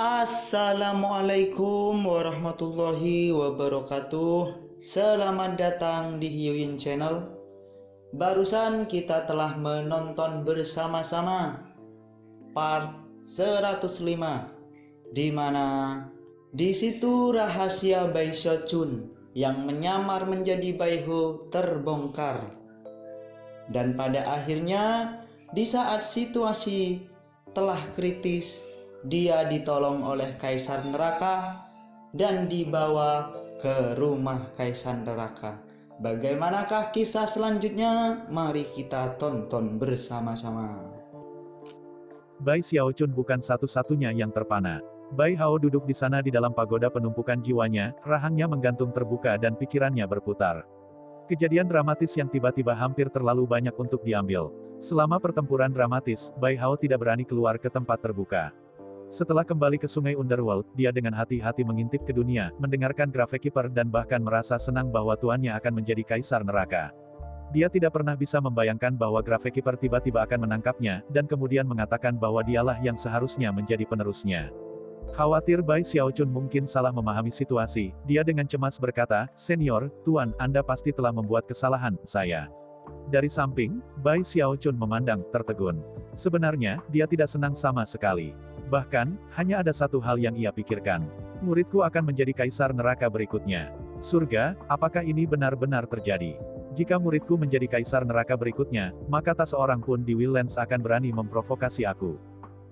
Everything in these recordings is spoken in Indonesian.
Assalamualaikum warahmatullahi wabarakatuh. Selamat datang di Hiyuin Channel. Barusan kita telah menonton bersama-sama part 105, di mana di situ rahasia Bae Seo-chun yang menyamar menjadi Bae-ho terbongkar. Dan pada akhirnya, di saat situasi telah kritis, dia ditolong oleh Kaisar Neraka dan dibawa ke rumah Kaisar Neraka. Bagaimanakah kisah selanjutnya? Mari kita tonton bersama-sama. Bae Seo-chun bukan satu-satunya yang terpana. Bae Hao duduk di sana di dalam pagoda penumpukan jiwanya, rahangnya menggantung terbuka dan pikirannya berputar. Kejadian dramatis yang tiba-tiba hampir terlalu banyak untuk diambil. Selama pertempuran dramatis, Bae Hao tidak berani keluar ke tempat terbuka. Setelah kembali ke sungai Underworld, dia dengan hati-hati mengintip ke dunia, mendengarkan Gravekeeper dan bahkan merasa senang bahwa tuannya akan menjadi Kaisar Neraka. Dia tidak pernah bisa membayangkan bahwa Gravekeeper tiba-tiba akan menangkapnya, dan kemudian mengatakan bahwa dialah yang seharusnya menjadi penerusnya. Khawatir Bae Seo-chun mungkin salah memahami situasi, dia dengan cemas berkata, "Senior, Tuan, Anda pasti telah membuat kesalahan, saya." Dari samping, Bae Seo-chun memandang, tertegun. Sebenarnya, dia tidak senang sama sekali. Bahkan, hanya ada satu hal yang ia pikirkan. Muridku akan menjadi Kaisar Neraka berikutnya. Surga, apakah ini benar-benar terjadi? Jika muridku menjadi Kaisar Neraka berikutnya, maka tak seorang pun di Wildlands akan berani memprovokasi aku.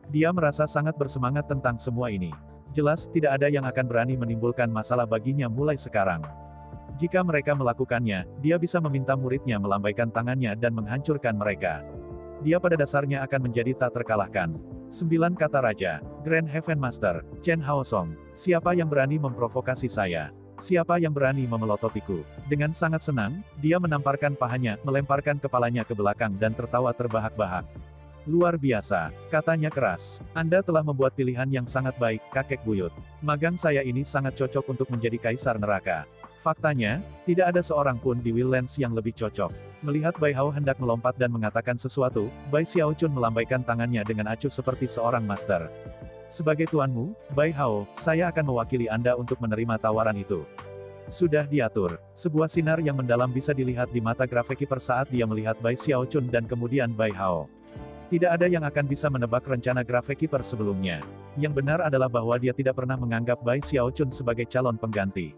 Dia merasa sangat bersemangat tentang semua ini. Jelas, tidak ada yang akan berani menimbulkan masalah baginya mulai sekarang. Jika mereka melakukannya, dia bisa meminta muridnya melambaikan tangannya dan menghancurkan mereka. Dia pada dasarnya akan menjadi tak terkalahkan. 9 kata raja, Grand Heaven Master, Chen Haosong, siapa yang berani memprovokasi saya? Siapa yang berani memelototiku? Dengan sangat senang, dia menamparkan pahanya, melemparkan kepalanya ke belakang dan tertawa terbahak-bahak. Luar biasa, katanya keras. Anda telah membuat pilihan yang sangat baik, kakek buyut. Magang saya ini sangat cocok untuk menjadi Kaisar Neraka. Faktanya, tidak ada seorang pun di Wildlands yang lebih cocok. Melihat Bae Hao hendak melompat dan mengatakan sesuatu, Bae Seo-chun melambaikan tangannya dengan acuh seperti seorang master. Sebagai tuanmu, Bae Hao, saya akan mewakili Anda untuk menerima tawaran itu. Sudah diatur. Sebuah sinar yang mendalam bisa dilihat di mata Gravekeeper saat dia melihat Bae Seo-chun dan kemudian Bae Hao. Tidak ada yang akan bisa menebak rencana Gravekeeper sebelumnya. Yang benar adalah bahwa dia tidak pernah menganggap Bae Seo-chun sebagai calon pengganti.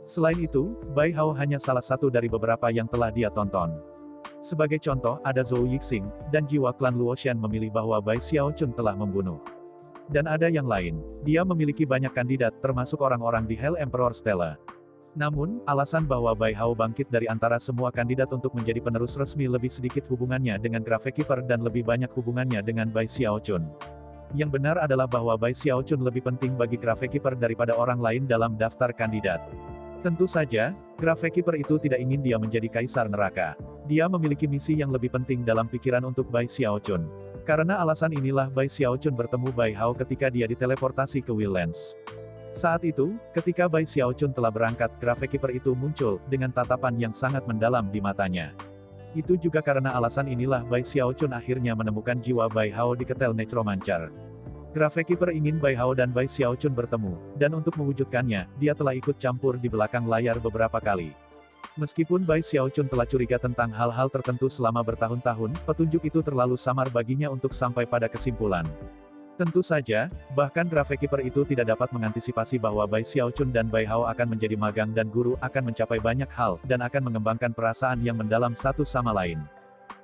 Selain itu, Bae Hao hanya salah satu dari beberapa yang telah dia tonton. Sebagai contoh, ada Zhou Yixing, dan jiwa klan Luoxian memilih bahwa Bae Seo-chun telah membunuh. Dan ada yang lain. Dia memiliki banyak kandidat, termasuk orang-orang di Hell Emperor Stella. Namun, alasan bahwa Bae Hao bangkit dari antara semua kandidat untuk menjadi penerus resmi lebih sedikit hubungannya dengan Gravekeeper dan lebih banyak hubungannya dengan Bae Seo-chun. Yang benar adalah bahwa Bae Seo-chun lebih penting bagi Gravekeeper daripada orang lain dalam daftar kandidat. Tentu saja, Gravekeeper itu tidak ingin dia menjadi Kaisar Neraka. Dia memiliki misi yang lebih penting dalam pikiran untuk Bae Seo-chun. Karena alasan inilah Bae Seo-chun bertemu Bae Hao ketika dia diteleportasi ke Wildlands. Saat itu, ketika Bae Seo-chun telah berangkat, Gravekeeper itu muncul, dengan tatapan yang sangat mendalam di matanya. Itu juga karena alasan inilah Bae Seo-chun akhirnya menemukan jiwa Bae Hao di ketel Necromancer. Gravekeeper ingin Bae Hao dan Bae Seo-chun bertemu, dan untuk mewujudkannya, dia telah ikut campur di belakang layar beberapa kali. Meskipun Bae Seo-chun telah curiga tentang hal-hal tertentu selama bertahun-tahun, petunjuk itu terlalu samar baginya untuk sampai pada kesimpulan. Tentu saja, bahkan Gravekeeper itu tidak dapat mengantisipasi bahwa Bae Seo-chun dan Bae Hao akan menjadi magang dan guru, akan mencapai banyak hal, dan akan mengembangkan perasaan yang mendalam satu sama lain.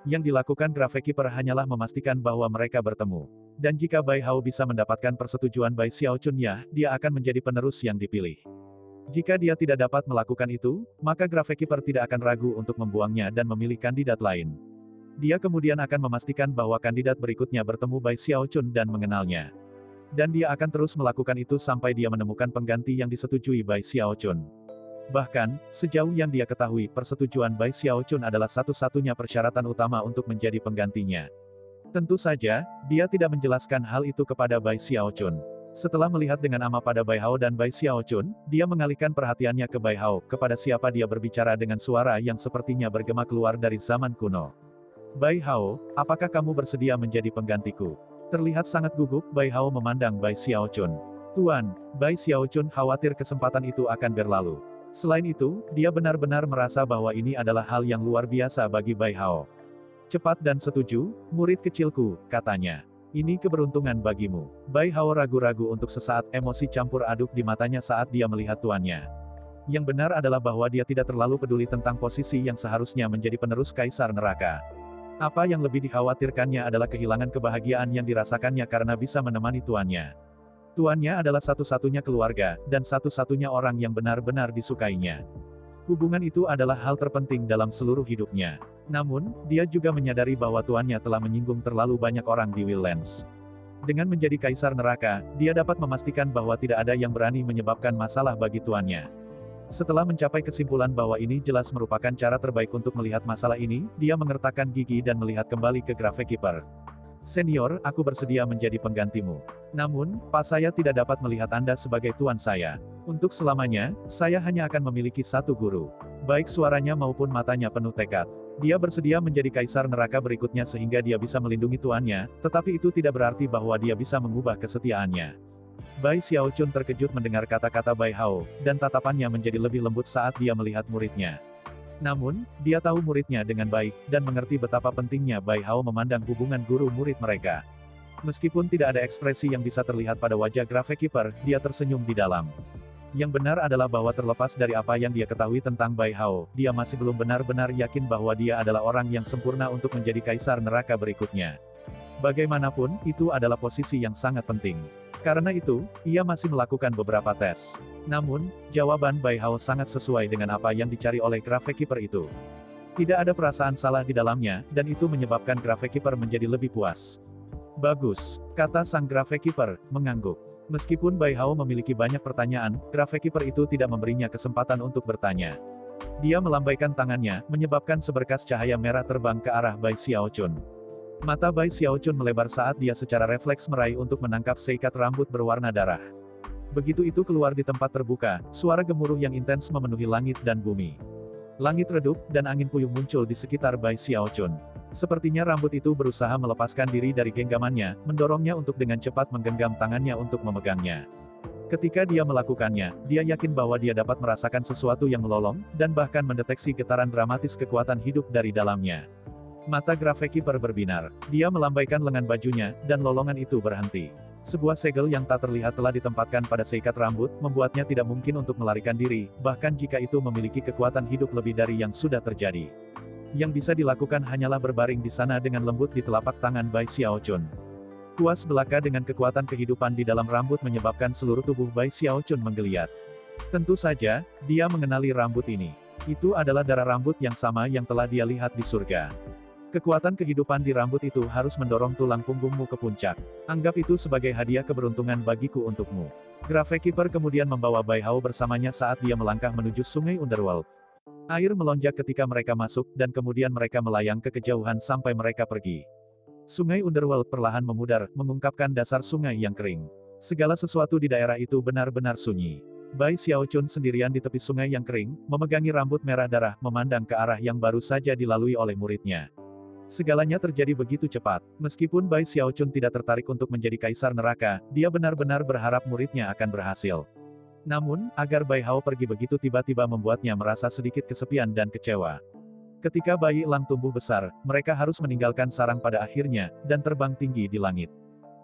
Yang dilakukan Gravekeeper hanyalah memastikan bahwa mereka bertemu. Dan jika Bae Hao bisa mendapatkan persetujuan Bae Seo-chun, ya, dia akan menjadi penerus yang dipilih. Jika dia tidak dapat melakukan itu, maka Gravekeeper tidak akan ragu untuk membuangnya dan memilih kandidat lain. Dia kemudian akan memastikan bahwa kandidat berikutnya bertemu Bae Seo-chun dan mengenalnya. Dan dia akan terus melakukan itu sampai dia menemukan pengganti yang disetujui Bae Seo-chun. Bahkan, sejauh yang dia ketahui, persetujuan Bae Seo-chun adalah satu-satunya persyaratan utama untuk menjadi penggantinya. Tentu saja, dia tidak menjelaskan hal itu kepada Bae Seo-chun. Setelah melihat dengan ama pada Bae Hao dan Bae Seo-chun, dia mengalihkan perhatiannya ke Bae Hao, kepada siapa dia berbicara dengan suara yang sepertinya bergema keluar dari zaman kuno. Bae Hao, apakah kamu bersedia menjadi penggantiku? Terlihat sangat gugup, Bae Hao memandang Bae Seo-chun. Tuan, Bai Xiaochun khawatir kesempatan itu akan berlalu. Selain itu, dia benar-benar merasa bahwa ini adalah hal yang luar biasa bagi Bai Hao. Cepat dan setuju, murid kecilku, katanya. Ini keberuntungan bagimu. Bai Hao ragu-ragu untuk sesaat, emosi campur aduk di matanya saat dia melihat tuannya. Yang benar adalah bahwa dia tidak terlalu peduli tentang posisi yang seharusnya menjadi penerus Kaisar Neraka. Apa yang lebih dikhawatirkannya adalah kehilangan kebahagiaan yang dirasakannya karena bisa menemani tuannya. Tuannya adalah satu-satunya keluarga, dan satu-satunya orang yang benar-benar disukainya. Hubungan itu adalah hal terpenting dalam seluruh hidupnya. Namun, dia juga menyadari bahwa tuannya telah menyinggung terlalu banyak orang di Wildlands. Dengan menjadi Kaisar Neraka, dia dapat memastikan bahwa tidak ada yang berani menyebabkan masalah bagi tuannya. Setelah mencapai kesimpulan bahwa ini jelas merupakan cara terbaik untuk melihat masalah ini, dia mengertakkan gigi dan melihat kembali ke Gravekeeper. Senior, aku bersedia menjadi penggantimu. Namun, Pak, saya tidak dapat melihat Anda sebagai tuan saya. Untuk selamanya, saya hanya akan memiliki satu guru. Baik suaranya maupun matanya penuh tekad. Dia bersedia menjadi Kaisar Neraka berikutnya sehingga dia bisa melindungi tuannya, tetapi itu tidak berarti bahwa dia bisa mengubah kesetiaannya. Bai Xiaochun terkejut mendengar kata-kata Bai Hao, dan tatapannya menjadi lebih lembut saat dia melihat muridnya. Namun, dia tahu muridnya dengan baik, dan mengerti betapa pentingnya Bai Hao memandang hubungan guru-murid mereka. Meskipun tidak ada ekspresi yang bisa terlihat pada wajah Gravekeeper, dia tersenyum di dalam. Yang benar adalah bahwa terlepas dari apa yang dia ketahui tentang Bai Hao, dia masih belum benar-benar yakin bahwa dia adalah orang yang sempurna untuk menjadi Kaisar Neraka berikutnya. Bagaimanapun, itu adalah posisi yang sangat penting. Karena itu, ia masih melakukan beberapa tes. Namun, jawaban Bai Hao sangat sesuai dengan apa yang dicari oleh Gravekeeper itu. Tidak ada perasaan salah di dalamnya, dan itu menyebabkan Gravekeeper menjadi lebih puas. Bagus, kata sang Gravekeeper, mengangguk. Meskipun Bai Hao memiliki banyak pertanyaan, Gravekeeper itu tidak memberinya kesempatan untuk bertanya. Dia melambaikan tangannya, menyebabkan seberkas cahaya merah terbang ke arah Bai Xiaochun. Mata Bai Xiaochun melebar saat dia secara refleks meraih untuk menangkap seikat rambut berwarna darah. Begitu itu keluar di tempat terbuka, suara gemuruh yang intens memenuhi langit dan bumi. Langit redup, dan angin puyuh muncul di sekitar Bai Xiaochun. Sepertinya rambut itu berusaha melepaskan diri dari genggamannya, mendorongnya untuk dengan cepat menggenggam tangannya untuk memegangnya. Ketika dia melakukannya, dia yakin bahwa dia dapat merasakan sesuatu yang melolong, dan bahkan mendeteksi getaran dramatis kekuatan hidup dari dalamnya. Mata Gravekeeper berbinar. Dia melambaikan lengan bajunya, dan lolongan itu berhenti. Sebuah segel yang tak terlihat telah ditempatkan pada seikat rambut, membuatnya tidak mungkin untuk melarikan diri, bahkan jika itu memiliki kekuatan hidup lebih dari yang sudah terjadi. Yang bisa dilakukan hanyalah berbaring di sana dengan lembut di telapak tangan Bai Xiaochun. Kuas belaka dengan kekuatan kehidupan di dalam rambut menyebabkan seluruh tubuh Bai Xiaochun menggeliat. Tentu saja, dia mengenali rambut ini. Itu adalah darah rambut yang sama yang telah dia lihat di surga. Kekuatan kehidupan di rambut itu harus mendorong tulang punggungmu ke puncak. Anggap itu sebagai hadiah keberuntungan bagiku untukmu. Gravekeeper kemudian membawa Bai Hao bersamanya saat dia melangkah menuju sungai Underworld. Air melonjak ketika mereka masuk, dan kemudian mereka melayang ke kejauhan sampai mereka pergi. Sungai Underworld perlahan memudar, mengungkapkan dasar sungai yang kering. Segala sesuatu di daerah itu benar-benar sunyi. Bai Xiaochun sendirian di tepi sungai yang kering, memegangi rambut merah darah, memandang ke arah yang baru saja dilalui oleh muridnya. Segalanya terjadi begitu cepat. Meskipun Bai Xiaochun tidak tertarik untuk menjadi Kaisar Neraka, dia benar-benar berharap muridnya akan berhasil. Namun, agar Bai Hao pergi begitu tiba-tiba membuatnya merasa sedikit kesepian dan kecewa. Ketika bayi elang tumbuh besar, mereka harus meninggalkan sarang pada akhirnya, dan terbang tinggi di langit.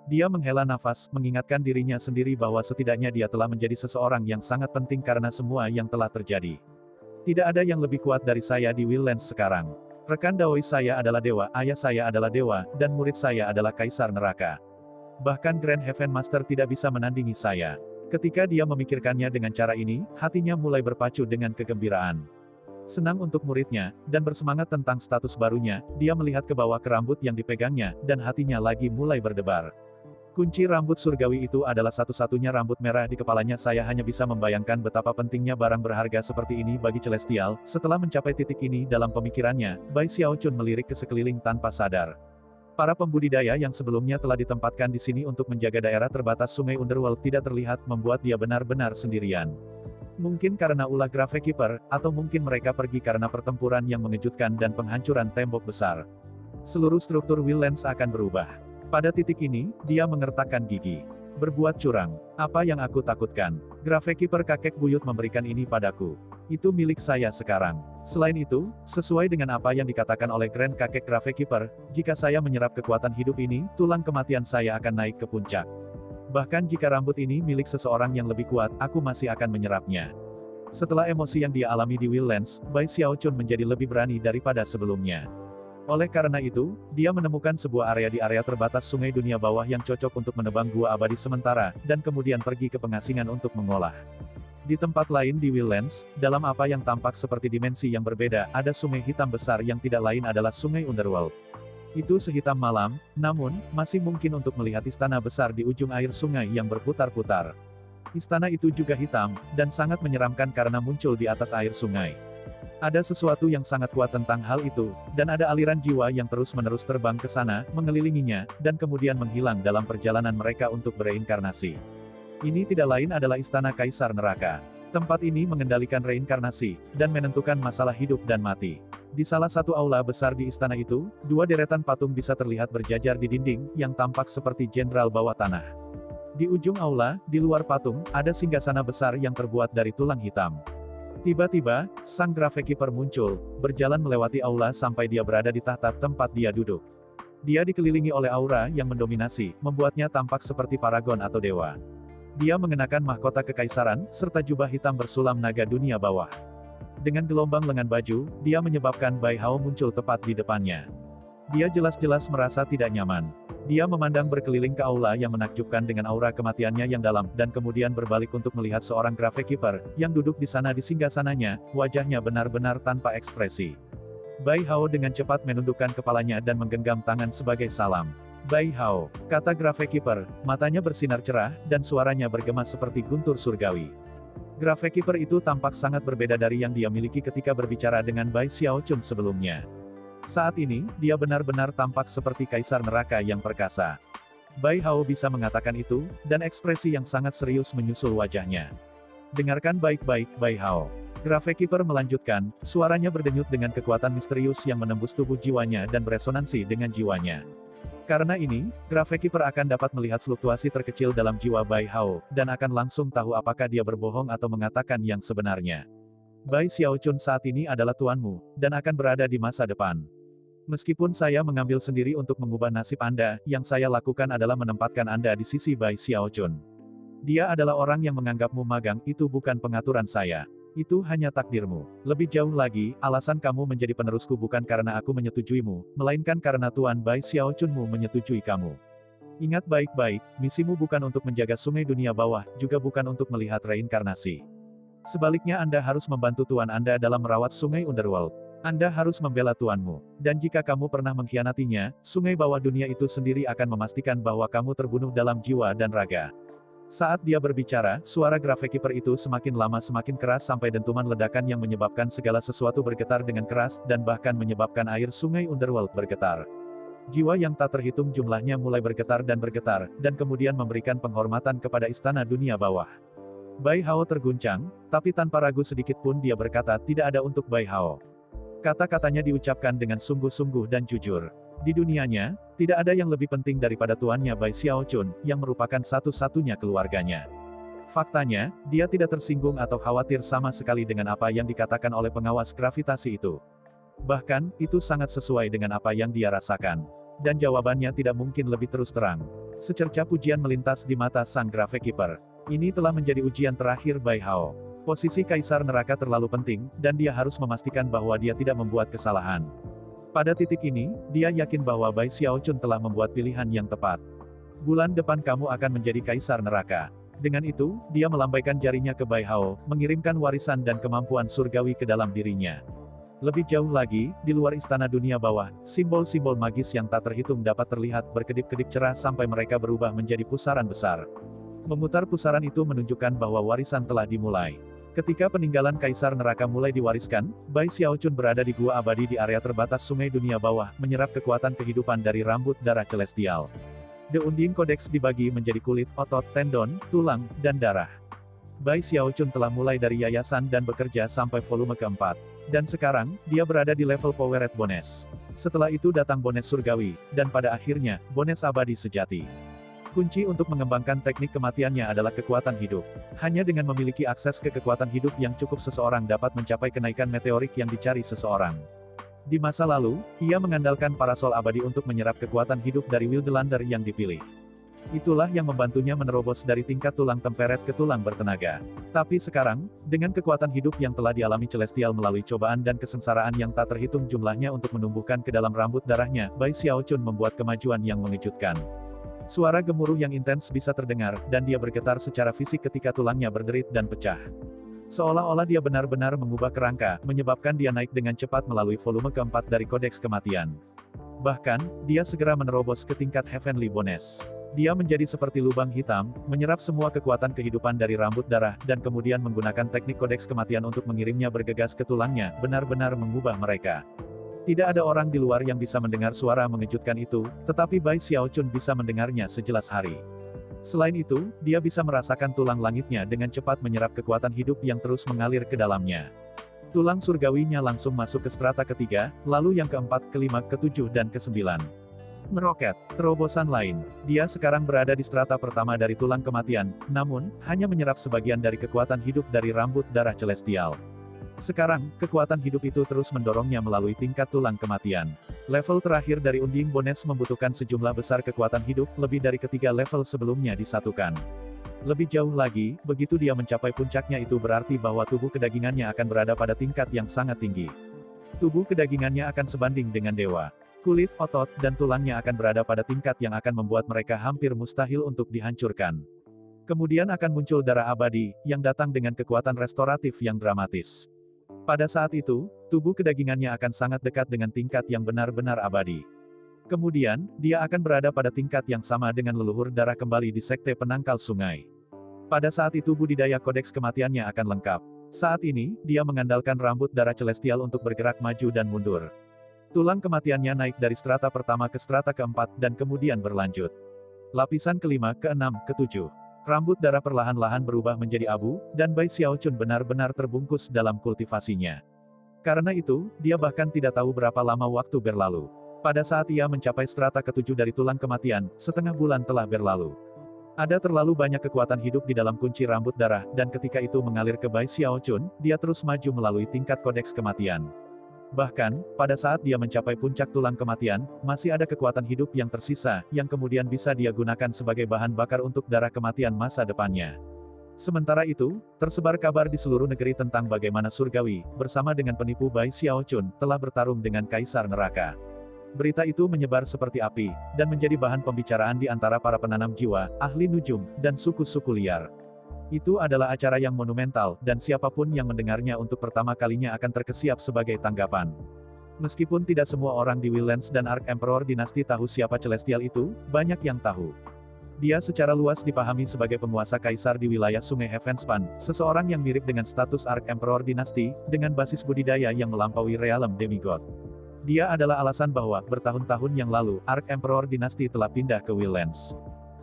Dia menghela nafas, mengingatkan dirinya sendiri bahwa setidaknya dia telah menjadi seseorang yang sangat penting karena semua yang telah terjadi. Tidak ada yang lebih kuat dari saya di Wildlands sekarang. Rekan Daoi saya adalah dewa, ayah saya adalah dewa, dan murid saya adalah Kaisar Neraka. Bahkan Grand Heaven Master tidak bisa menandingi saya. Ketika dia memikirkannya dengan cara ini, hatinya mulai berpacu dengan kegembiraan. Senang untuk muridnya, dan bersemangat tentang status barunya, dia melihat ke bawah ke rambut yang dipegangnya, dan hatinya lagi mulai berdebar. Kunci rambut surgawi itu adalah satu-satunya rambut merah di kepalanya. Saya hanya bisa membayangkan betapa pentingnya barang berharga seperti ini bagi Celestial. Setelah mencapai titik ini dalam pemikirannya, Bai Xiaochun melirik ke sekeliling tanpa sadar. Para pembudidaya yang sebelumnya telah ditempatkan di sini untuk menjaga daerah terbatas sungai Underworld tidak terlihat, membuat dia benar-benar sendirian. Mungkin karena ulah Gravekeeper, atau mungkin mereka pergi karena pertempuran yang mengejutkan dan penghancuran tembok besar. Seluruh struktur Wildlands akan berubah. Pada titik ini, dia mengertakkan gigi. Berbuat curang. Apa yang aku takutkan? Gravekeeper kakek buyut memberikan ini padaku. Itu milik saya sekarang. Selain itu, sesuai dengan apa yang dikatakan oleh Grand kakek Gravekeeper, jika saya menyerap kekuatan hidup ini, tulang kematian saya akan naik ke puncak. Bahkan jika rambut ini milik seseorang yang lebih kuat, aku masih akan menyerapnya. Setelah emosi yang dia alami di Wildlands, Bai Xiaochun menjadi lebih berani daripada sebelumnya. Oleh karena itu, dia menemukan sebuah area di area terbatas sungai dunia bawah yang cocok untuk menebang gua abadi sementara, dan kemudian pergi ke pengasingan untuk mengolah. Di tempat lain di Wildlands, dalam apa yang tampak seperti dimensi yang berbeda, ada sungai hitam besar yang tidak lain adalah sungai Underworld. Itu sehitam malam, namun, masih mungkin untuk melihat istana besar di ujung air sungai yang berputar-putar. Istana itu juga hitam, dan sangat menyeramkan karena muncul di atas air sungai. Ada sesuatu yang sangat kuat tentang hal itu, dan ada aliran jiwa yang terus-menerus terbang ke sana, mengelilinginya, dan kemudian menghilang dalam perjalanan mereka untuk bereinkarnasi. Ini tidak lain adalah Istana Kaisar Neraka. Tempat ini mengendalikan reinkarnasi, dan menentukan masalah hidup dan mati. Di salah satu aula besar di istana itu, dua deretan patung bisa terlihat berjajar di dinding, yang tampak seperti jenderal bawah tanah. Di ujung aula, di luar patung, ada singgasana besar yang terbuat dari tulang hitam. Tiba-tiba, sang Gravekeeper muncul, berjalan melewati aula sampai dia berada di tahta tempat dia duduk. Dia dikelilingi oleh aura yang mendominasi, membuatnya tampak seperti paragon atau dewa. Dia mengenakan mahkota kekaisaran, serta jubah hitam bersulam naga dunia bawah. Dengan gelombang lengan baju, dia menyebabkan Bai Hao muncul tepat di depannya. Dia jelas-jelas merasa tidak nyaman. Dia memandang berkeliling ke aula yang menakjubkan dengan aura kematiannya yang dalam, dan kemudian berbalik untuk melihat seorang Gravekeeper, yang duduk di sana di singgasananya, wajahnya benar-benar tanpa ekspresi. Bai Hao dengan cepat menundukkan kepalanya dan menggenggam tangan sebagai salam. Bai Hao, kata Gravekeeper, matanya bersinar cerah, dan suaranya bergema seperti guntur surgawi. Gravekeeper itu tampak sangat berbeda dari yang dia miliki ketika berbicara dengan Bai Xiaochun sebelumnya. Saat ini, dia benar-benar tampak seperti kaisar neraka yang perkasa. Bai Hao bisa mengatakan itu, dan ekspresi yang sangat serius menyusul wajahnya. Dengarkan baik-baik, Bai Hao. Gravekeeper melanjutkan, suaranya berdenyut dengan kekuatan misterius yang menembus tubuh jiwanya dan beresonansi dengan jiwanya. Karena ini, Gravekeeper akan dapat melihat fluktuasi terkecil dalam jiwa Bai Hao, dan akan langsung tahu apakah dia berbohong atau mengatakan yang sebenarnya. Bai Xiaochun saat ini adalah tuanmu, dan akan berada di masa depan. Meskipun saya mengambil sendiri untuk mengubah nasib Anda, yang saya lakukan adalah menempatkan Anda di sisi Bai Xiaochun. Dia adalah orang yang menganggapmu magang, itu bukan pengaturan saya. Itu hanya takdirmu. Lebih jauh lagi, alasan kamu menjadi penerusku bukan karena aku menyetujuimu, melainkan karena Tuan Bai Xiaochunmu menyetujui kamu. Ingat baik-baik, misimu bukan untuk menjaga sungai dunia bawah, juga bukan untuk melihat reinkarnasi. Sebaliknya Anda harus membantu Tuan Anda dalam merawat sungai Underworld. Anda harus membela Tuanmu. Dan jika kamu pernah mengkhianatinya, sungai bawah dunia itu sendiri akan memastikan bahwa kamu terbunuh dalam jiwa dan raga. Saat dia berbicara, suara Gravekeeper itu semakin lama semakin keras sampai dentuman ledakan yang menyebabkan segala sesuatu bergetar dengan keras, dan bahkan menyebabkan air sungai Underworld bergetar. Jiwa yang tak terhitung jumlahnya mulai bergetar, dan kemudian memberikan penghormatan kepada istana dunia bawah. Bai Hao terguncang, tapi tanpa ragu sedikit pun dia berkata tidak ada untuk Bai Hao. Kata-katanya diucapkan dengan sungguh-sungguh dan jujur. Di dunianya, tidak ada yang lebih penting daripada tuannya Bai Xiaochun, yang merupakan satu-satunya keluarganya. Faktanya, dia tidak tersinggung atau khawatir sama sekali dengan apa yang dikatakan oleh pengawas gravitasi itu. Bahkan, itu sangat sesuai dengan apa yang dia rasakan. Dan jawabannya tidak mungkin lebih terus terang. Secerca pujian melintas di mata sang Gravekeeper. Ini telah menjadi ujian terakhir Bai Hao. Posisi Kaisar Neraka terlalu penting, dan dia harus memastikan bahwa dia tidak membuat kesalahan. Pada titik ini, dia yakin bahwa Bai Xiaochun telah membuat pilihan yang tepat. Bulan depan kamu akan menjadi Kaisar Neraka. Dengan itu, dia melambaikan jarinya ke Bai Hao, mengirimkan warisan dan kemampuan surgawi ke dalam dirinya. Lebih jauh lagi, di luar istana dunia bawah, simbol-simbol magis yang tak terhitung dapat terlihat berkedip-kedip cerah sampai mereka berubah menjadi pusaran besar. Memutar pusaran itu menunjukkan bahwa warisan telah dimulai. Ketika peninggalan Kaisar Neraka mulai diwariskan, Bai Xiaochun berada di gua abadi di area terbatas sungai dunia bawah, menyerap kekuatan kehidupan dari rambut darah celestial. The Unding Codex dibagi menjadi kulit, otot, tendon, tulang, dan darah. Bai Xiaochun telah mulai dari yayasan dan bekerja sampai volume keempat. Dan sekarang, dia berada di level Powered Bones. Setelah itu datang Bones Surgawi, dan pada akhirnya, Bones Abadi Sejati. Kunci untuk mengembangkan teknik kematiannya adalah kekuatan hidup. Hanya dengan memiliki akses ke kekuatan hidup yang cukup seseorang dapat mencapai kenaikan meteorik yang dicari seseorang. Di masa lalu, ia mengandalkan parasol abadi untuk menyerap kekuatan hidup dari Wildelander yang dipilih. Itulah yang membantunya menerobos dari tingkat tulang temperet ke tulang bertenaga. Tapi sekarang, dengan kekuatan hidup yang telah dialami Celestial melalui cobaan dan kesengsaraan yang tak terhitung jumlahnya untuk menumbuhkan ke dalam rambut darahnya, Bai Xiaochun membuat kemajuan yang mengejutkan. Suara gemuruh yang intens bisa terdengar, dan dia bergetar secara fisik ketika tulangnya berderit dan pecah. Seolah-olah dia benar-benar mengubah kerangka, menyebabkan dia naik dengan cepat melalui volume keempat dari kodeks kematian. Bahkan, dia segera menerobos ke tingkat Heavenly Bonus. Dia menjadi seperti lubang hitam, menyerap semua kekuatan kehidupan dari rambut darah, dan kemudian menggunakan teknik kodeks kematian untuk mengirimnya bergegas ke tulangnya, benar-benar mengubah mereka. Tidak ada orang di luar yang bisa mendengar suara mengejutkan itu, tetapi Bai Xiaochun bisa mendengarnya sejelas hari. Selain itu, dia bisa merasakan tulang langitnya dengan cepat menyerap kekuatan hidup yang terus mengalir ke dalamnya. Tulang surgawinya langsung masuk ke strata ketiga, lalu yang keempat, kelima, ketujuh dan kesembilan. Meroket. Terobosan lain. Dia sekarang berada di strata pertama dari tulang kematian, namun, hanya menyerap sebagian dari kekuatan hidup dari rambut darah Celestial. Sekarang, kekuatan hidup itu terus mendorongnya melalui tingkat tulang kematian. Level terakhir dari Unding Bonus membutuhkan sejumlah besar kekuatan hidup, lebih dari ketiga level sebelumnya disatukan. Lebih jauh lagi, begitu dia mencapai puncaknya itu berarti bahwa tubuh kedagingannya akan berada pada tingkat yang sangat tinggi. Tubuh kedagingannya akan sebanding dengan dewa. Kulit, otot, dan tulangnya akan berada pada tingkat yang akan membuat mereka hampir mustahil untuk dihancurkan. Kemudian akan muncul darah abadi, yang datang dengan kekuatan restoratif yang dramatis. Pada saat itu, tubuh kedagingannya akan sangat dekat dengan tingkat yang benar-benar abadi. Kemudian, dia akan berada pada tingkat yang sama dengan leluhur darah kembali di sekte penangkal sungai. Pada saat itu budidaya kodeks kematiannya akan lengkap. Saat ini, dia mengandalkan rambut darah Celestial untuk bergerak maju dan mundur. Tulang kematiannya naik dari strata pertama ke strata keempat, dan kemudian berlanjut. Lapisan kelima, keenam, ketujuh. Rambut darah perlahan-lahan berubah menjadi abu, dan Bai Xiaochun benar-benar terbungkus dalam kultivasinya. Karena itu, dia bahkan tidak tahu berapa lama waktu berlalu. Pada saat ia mencapai strata ketujuh dari tulang kematian, setengah bulan telah berlalu. Ada terlalu banyak kekuatan hidup di dalam kunci rambut darah, dan ketika itu mengalir ke Bai Xiaochun, dia terus maju melalui tingkat kodeks kematian. Bahkan, pada saat dia mencapai puncak tulang kematian, masih ada kekuatan hidup yang tersisa, yang kemudian bisa dia gunakan sebagai bahan bakar untuk darah kematian masa depannya. Sementara itu, tersebar kabar di seluruh negeri tentang bagaimana Surgawi, bersama dengan penipu Bai Xiaochun, telah bertarung dengan Kaisar Neraka. Berita itu menyebar seperti api, dan menjadi bahan pembicaraan di antara para penanam jiwa, ahli nujum, dan suku-suku liar. Itu adalah acara yang monumental, dan siapapun yang mendengarnya untuk pertama kalinya akan terkesiap sebagai tanggapan. Meskipun tidak semua orang di Wildlands dan Ark Emperor dinasti tahu siapa Celestial itu, banyak yang tahu. Dia secara luas dipahami sebagai penguasa kaisar di wilayah Sungai Heavenspan, seseorang yang mirip dengan status Ark Emperor dinasti, dengan basis budidaya yang melampaui realem demigod. Dia adalah alasan bahwa, bertahun-tahun yang lalu, Ark Emperor dinasti telah pindah ke Wildlands.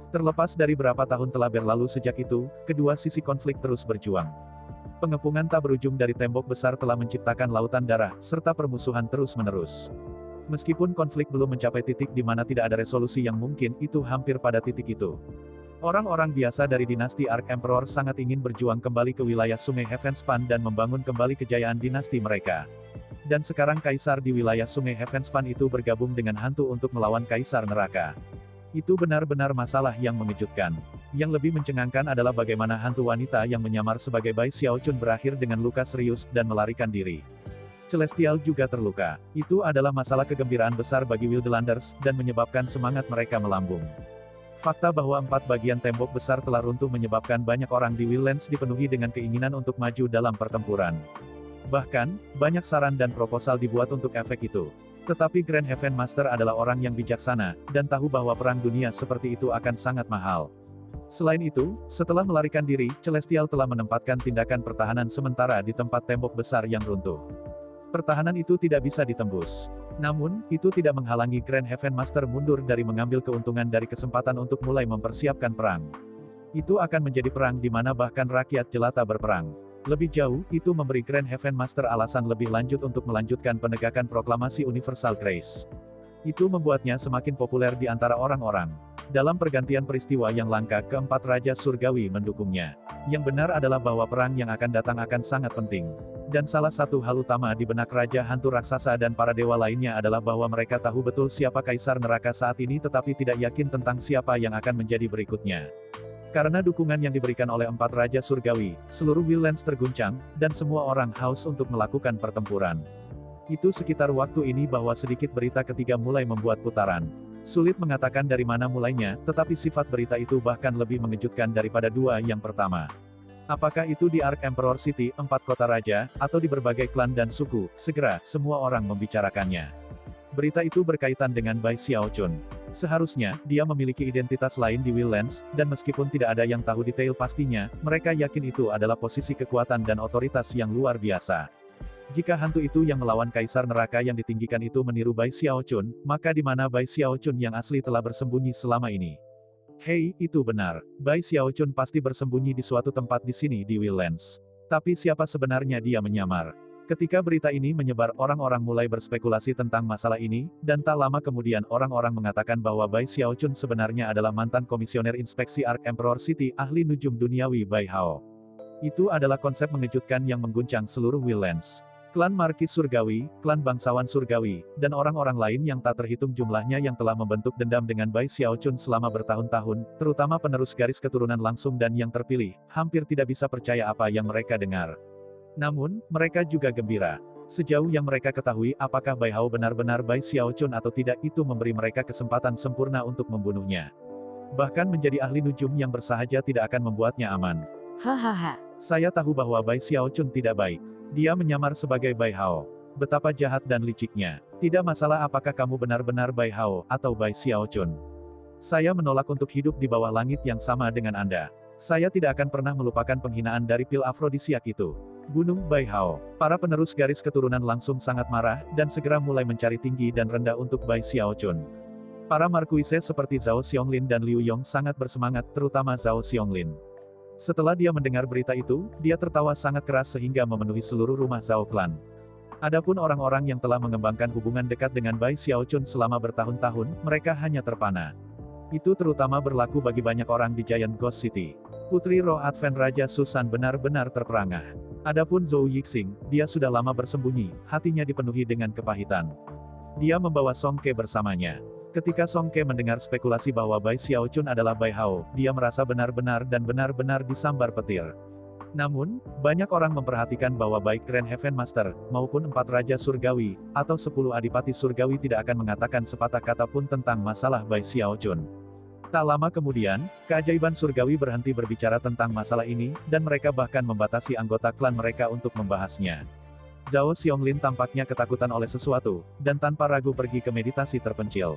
Terlepas dari berapa tahun telah berlalu sejak itu, kedua sisi konflik terus berjuang. Pengepungan tak berujung dari tembok besar telah menciptakan lautan darah, serta permusuhan terus-menerus. Meskipun konflik belum mencapai titik di mana tidak ada resolusi yang mungkin, itu hampir pada titik itu. Orang-orang biasa dari dinasti Ark Emperor sangat ingin berjuang kembali ke wilayah Sungai Heavenspan dan membangun kembali kejayaan dinasti mereka. Dan sekarang Kaisar di wilayah Sungai Heavenspan itu bergabung dengan hantu untuk melawan Kaisar Neraka. Itu benar-benar masalah yang mengejutkan. Yang lebih mencengangkan adalah bagaimana hantu wanita yang menyamar sebagai Bai Xiaochun berakhir dengan luka serius dan melarikan diri. Celestial juga terluka. Itu adalah masalah kegembiraan besar bagi Wildelanders, dan menyebabkan semangat mereka melambung. Fakta bahwa 4 bagian tembok besar telah runtuh menyebabkan banyak orang di Wildlands dipenuhi dengan keinginan untuk maju dalam pertempuran. Bahkan, banyak saran dan proposal dibuat untuk efek itu. Tetapi Grand Heaven Master adalah orang yang bijaksana, dan tahu bahwa perang dunia seperti itu akan sangat mahal. Selain itu, setelah melarikan diri, Celestial telah menempatkan tindakan pertahanan sementara di tempat tembok besar yang runtuh. Pertahanan itu tidak bisa ditembus. Namun, itu tidak menghalangi Grand Heaven Master mundur dari mengambil keuntungan dari kesempatan untuk mulai mempersiapkan perang. Itu akan menjadi perang di mana bahkan rakyat jelata berperang. Lebih jauh, itu memberi Grand Heaven Master alasan lebih lanjut untuk melanjutkan penegakan proklamasi Universal Grace. Itu membuatnya semakin populer di antara orang-orang. Dalam pergantian peristiwa yang langka, keempat Raja Surgawi mendukungnya. Yang benar adalah bahwa perang yang akan datang akan sangat penting. Dan salah satu hal utama di benak Raja Hantu Raksasa dan para dewa lainnya adalah bahwa mereka tahu betul siapa Kaisar Neraka saat ini tetapi tidak yakin tentang siapa yang akan menjadi berikutnya. Karena dukungan yang diberikan oleh empat Raja Surgawi, seluruh Wildlands terguncang, dan semua orang haus untuk melakukan pertempuran. Itu sekitar waktu ini bahwa sedikit berita ketiga mulai membuat putaran. Sulit mengatakan dari mana mulainya, tetapi sifat berita itu bahkan lebih mengejutkan daripada dua yang pertama. Apakah itu di Ark Emperor City, 4 kota raja, atau di berbagai klan dan suku, segera, semua orang membicarakannya. Berita itu berkaitan dengan Bai Xiaochun. Seharusnya, dia memiliki identitas lain di Wildlands, dan meskipun tidak ada yang tahu detail pastinya, mereka yakin itu adalah posisi kekuatan dan otoritas yang luar biasa. Jika hantu itu yang melawan Kaisar Neraka yang ditinggikan itu meniru Bai Xiaochun, maka di mana Bai Xiaochun yang asli telah bersembunyi selama ini? Hei, itu benar. Bai Xiaochun pasti bersembunyi di suatu tempat di sini di Wildlands. Tapi siapa sebenarnya dia menyamar? Ketika berita ini menyebar, orang-orang mulai berspekulasi tentang masalah ini, dan tak lama kemudian orang-orang mengatakan bahwa Bai Xiaochun sebenarnya adalah mantan komisioner inspeksi Ark Emperor City, ahli nujum duniawi Bai Hao. Itu adalah konsep mengejutkan yang mengguncang seluruh Wildlands. Klan Markis Surgawi, klan bangsawan Surgawi, dan orang-orang lain yang tak terhitung jumlahnya yang telah membentuk dendam dengan Bai Xiaochun selama bertahun-tahun, terutama penerus garis keturunan langsung dan yang terpilih, hampir tidak bisa percaya apa yang mereka dengar. Namun, mereka juga gembira. Sejauh yang mereka ketahui apakah Bai Hao benar-benar Bai Xiaochun atau tidak itu memberi mereka kesempatan sempurna untuk membunuhnya. Bahkan menjadi ahli nujum yang bersahaja tidak akan membuatnya aman. Hahaha. Saya tahu bahwa Bai Xiaochun tidak baik. Dia menyamar sebagai Bai Hao. Betapa jahat dan liciknya. Tidak masalah apakah kamu benar-benar Bai Hao atau Bai Xiaochun. Saya menolak untuk hidup di bawah langit yang sama dengan Anda. Saya tidak akan pernah melupakan penghinaan dari pil afrodisiak itu. Bunuh Bai Hao. Para penerus garis keturunan langsung sangat marah, dan segera mulai mencari tinggi dan rendah untuk Bai Xiaochun. Para markuise seperti Zhao Xiongling dan Liu Yong sangat bersemangat, terutama Zhao Xiongling. Setelah dia mendengar berita itu, dia tertawa sangat keras sehingga memenuhi seluruh rumah Zhao Clan. Adapun orang-orang yang telah mengembangkan hubungan dekat dengan Bai Xiaochun selama bertahun-tahun, mereka hanya terpana. Itu terutama berlaku bagi banyak orang di Giant Ghost City. Putri Roh Advent Raja Susan benar-benar terperangah. Adapun Zhou Yixing, dia sudah lama bersembunyi, hatinya dipenuhi dengan kepahitan. Dia membawa Song Ke bersamanya. Ketika Song Ke mendengar spekulasi bahwa Bai Xiaochun adalah Bai Hao, dia merasa benar-benar disambar petir. Namun, banyak orang memperhatikan bahwa baik Grand Heaven Master, maupun 4 Raja Surgawi, atau 10 Adipati Surgawi tidak akan mengatakan sepatah kata pun tentang masalah Bai Xiaochun. Tak lama kemudian, keajaiban Surgawi berhenti berbicara tentang masalah ini, dan mereka bahkan membatasi anggota klan mereka untuk membahasnya. Zhao Xiongling tampaknya ketakutan oleh sesuatu, dan tanpa ragu pergi ke meditasi terpencil.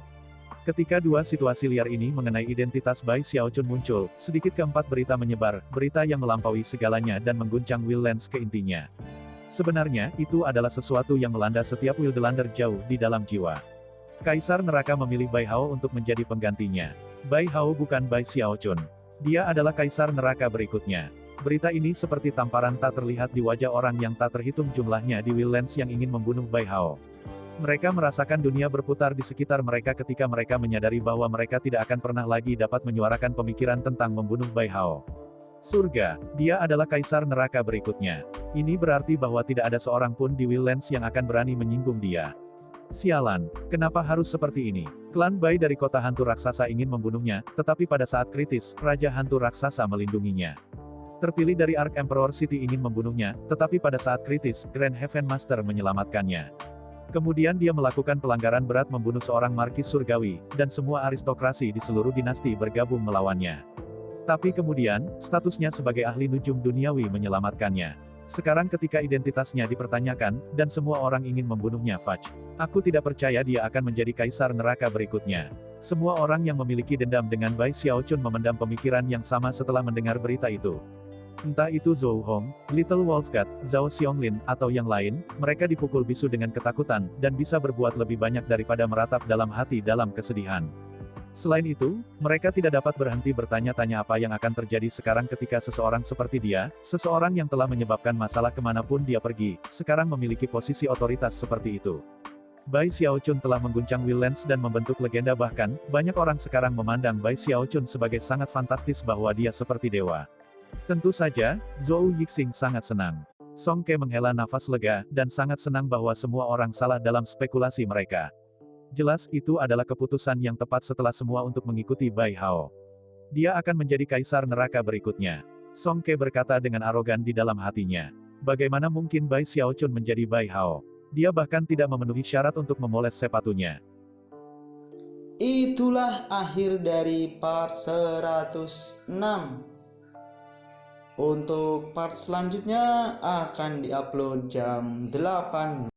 Ketika dua situasi liar ini mengenai identitas Bai Xiaochun muncul, sedikit keempat berita menyebar, berita yang melampaui segalanya dan mengguncang Wildlands ke intinya. Sebenarnya, itu adalah sesuatu yang melanda setiap Wildlander jauh di dalam jiwa. Kaisar Neraka memilih Bai Hao untuk menjadi penggantinya. Bai Hao bukan Bai Xiaochun. Dia adalah Kaisar Neraka berikutnya. Berita ini seperti tamparan tak terlihat di wajah orang yang tak terhitung jumlahnya di Wildlands yang ingin membunuh Bai Hao. Mereka merasakan dunia berputar di sekitar mereka ketika mereka menyadari bahwa mereka tidak akan pernah lagi dapat menyuarakan pemikiran tentang membunuh Bai Hao. Surga, dia adalah Kaisar Neraka berikutnya. Ini berarti bahwa tidak ada seorang pun di Wildlands yang akan berani menyinggung dia. Sialan, kenapa harus seperti ini? Klan Bai dari kota hantu raksasa ingin membunuhnya, tetapi pada saat kritis, Raja Hantu Raksasa melindunginya. Terpilih dari Ark Emperor City ingin membunuhnya, tetapi pada saat kritis, Grand Heaven Master menyelamatkannya. Kemudian dia melakukan pelanggaran berat membunuh seorang markis surgawi, dan semua aristokrasi di seluruh dinasti bergabung melawannya. Tapi kemudian, statusnya sebagai ahli nujum duniawi menyelamatkannya. Sekarang ketika identitasnya dipertanyakan, dan semua orang ingin membunuhnya Fudge. Aku tidak percaya dia akan menjadi Kaisar Neraka berikutnya. Semua orang yang memiliki dendam dengan Bai Xiaochun memendam pemikiran yang sama setelah mendengar berita itu. Entah itu Zhou Hong, Little Wolf God, Zhao Xiongling, atau yang lain, mereka dipukul bisu dengan ketakutan, dan bisa berbuat lebih banyak daripada meratap dalam hati dalam kesedihan. Selain itu, mereka tidak dapat berhenti bertanya-tanya apa yang akan terjadi sekarang ketika seseorang seperti dia, seseorang yang telah menyebabkan masalah kemanapun dia pergi, sekarang memiliki posisi otoritas seperti itu. Bai Xiaochun telah mengguncang Will Lens dan membentuk legenda, bahkan, banyak orang sekarang memandang Bai Xiaochun sebagai sangat fantastis bahwa dia seperti dewa. Tentu saja, Zhou Yixing sangat senang. Song Ke menghela nafas lega, dan sangat senang bahwa semua orang salah dalam spekulasi mereka. Jelas itu adalah keputusan yang tepat setelah semua untuk mengikuti Bai Hao. Dia akan menjadi kaisar neraka berikutnya. Song Ke berkata dengan arogan di dalam hatinya. Bagaimana mungkin Bai Xiaochun menjadi Bai Hao? Dia bahkan tidak memenuhi syarat untuk memoles sepatunya. Itulah akhir dari part 106. Untuk part selanjutnya akan diupload jam 8